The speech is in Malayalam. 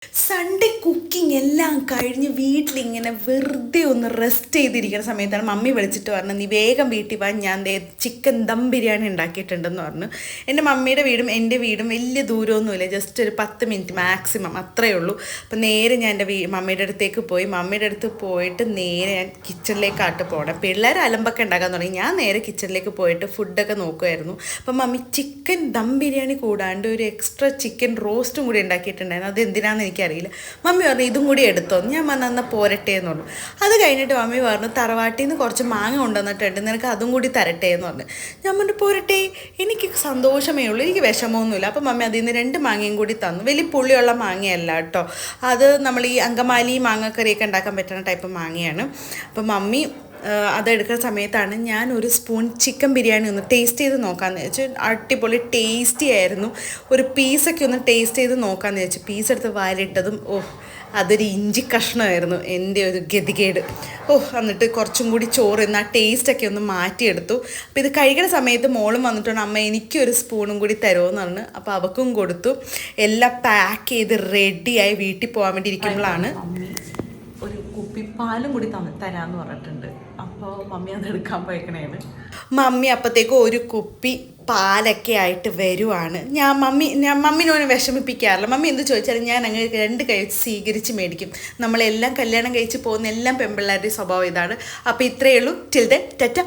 സൺഡേ കുക്കിംഗ് എല്ലാം കഴിഞ്ഞ് വീട്ടിലിങ്ങനെ വെറുതെ ഒന്ന് റെസ്റ്റ് ചെയ്തിരിക്കുന്ന സമയത്താണ് മമ്മി വിളിച്ചിട്ട് പറഞ്ഞു, നീ വേഗം വീട്ടിൽ വാ, ഞാൻ ചിക്കൻ ദം ബിരിയാണി ഉണ്ടാക്കിയിട്ടുണ്ടെന്ന് പറഞ്ഞു. എൻ്റെ മമ്മിയുടെ വീടും എൻ്റെ വീടും വലിയ ദൂരമൊന്നുമില്ല, ജസ്റ്റ് ഒരു 10 മിനിറ്റ് മാക്സിമം, അത്രയേ ഉള്ളൂ. അപ്പം നേരെ ഞാൻ എൻ്റെ മമ്മിയുടെ അടുത്തേക്ക് പോയി. മമ്മിയുടെ അടുത്ത് പോയിട്ട് നേരെ ഞാൻ കിച്ചണിലേക്കാട്ട് പോകണം. പിള്ളേർ അലമ്പൊക്കെ ഉണ്ടാക്കാൻ തുടങ്ങി. ഞാൻ നേരെ കിച്ചണിലേക്ക് പോയിട്ട് ഫുഡൊക്കെ നോക്കുമായിരുന്നു. അപ്പം മമ്മി ചിക്കൻ ദം ബിരിയാണി കൂടാണ്ട് ഒരു എക്സ്ട്രാ ചിക്കൻ റോസ്റ്റും കൂടി ഉണ്ടാക്കിയിട്ടുണ്ടായിരുന്നു. അത് എന്തിനാണെന്ന് എനിക്കറിയില്ല. മമ്മി പറഞ്ഞു ഇതും കൂടി എടുത്തോ. ഞാൻ വന്നാൽ പോരട്ടെ എന്നുള്ളൂ. അത് കഴിഞ്ഞിട്ട് മമ്മി പറഞ്ഞു തറവാട്ടിൽ നിന്ന് കുറച്ച് മാങ്ങ കൊണ്ടുവന്നിട്ടുണ്ട്, നിനക്ക് അതും കൂടി തരട്ടെ എന്ന് പറഞ്ഞു. ഞാൻ പറഞ്ഞു പോരട്ടെ, എനിക്ക് സന്തോഷമേ ഉള്ളൂ, എനിക്ക് വിഷമമൊന്നുമില്ല. അപ്പം മമ്മി അതിൽ നിന്ന് 2 മാങ്ങയും കൂടി തന്നു. വലിയ പുളിയുള്ള മാങ്ങയല്ല കേട്ടോ, അത് നമ്മൾ ഈ അങ്കമാലി മാങ്ങക്കറിയൊക്കെ ഉണ്ടാക്കാൻ പറ്റുന്ന ടൈപ്പ് മാങ്ങയാണ്. അപ്പം മമ്മി അതെടുക്കുന്ന സമയത്താണ് ഞാൻ ഒരു സ്പൂൺ ചിക്കൻ ബിരിയാണി ഒന്ന് ടേസ്റ്റ് ചെയ്ത് നോക്കാമെന്ന് വെച്ചു. അടിപൊളി ടേസ്റ്റി ആയിരുന്നു. ഒരു പീസൊക്കെ ഒന്ന് ടേസ്റ്റ് ചെയ്ത് നോക്കാമെന്ന് വെച്ചു. പീസ് എടുത്ത് വാരിട്ടതും അതൊരു ഇഞ്ചി കഷ്ണമായിരുന്നു. എൻ്റെ ഒരു ഗതികേട്. എന്നിട്ട് കുറച്ചും കൂടി ചോറ് എന്നാൽ ടേസ്റ്റൊക്കെ ഒന്ന് മാറ്റിയെടുത്തു. അപ്പോൾ ഇത് കഴിക്കുന്ന സമയത്ത് മോളും വന്നിട്ടുണ്ട്, അമ്മ എനിക്കൊരു സ്പൂണും കൂടി തരുമെന്ന് പറഞ്ഞു. അപ്പോൾ അവൾക്കും കൊടുത്തു. എല്ലാം പാക്ക് ചെയ്ത് റെഡിയായി വീട്ടിൽ പോകാൻ വേണ്ടി ഇരിക്കുമ്പോഴാണ് ഒരു കുപ്പി പാലും കൂടി തരാമെന്ന് പറഞ്ഞിട്ടുണ്ട്. അപ്പോൾ മമ്മി അത് എടുക്കാൻ പോയിക്കണേണ്. മമ്മി അപ്പോഴത്തേക്കും ഒരു കുപ്പി പാലൊക്കെ ആയിട്ട് വരുവാണ്. ഞാൻ മമ്മിനോനെ വിഷമിപ്പിക്കാറില്ല. മമ്മി എന്ത് ചോദിച്ചാലും ഞാൻ അങ്ങനെ 2 കൈ സ്വീകരിച്ച് മേടിക്കും. നമ്മളെല്ലാം കല്യാണം കഴിച്ച് പോകുന്ന എല്ലാം പെൺപിള്ളേരുടെ സ്വഭാവം ഇതാണ്. അപ്പോൾ ഇത്രയേ ഉള്ളൂ. Till then Tata.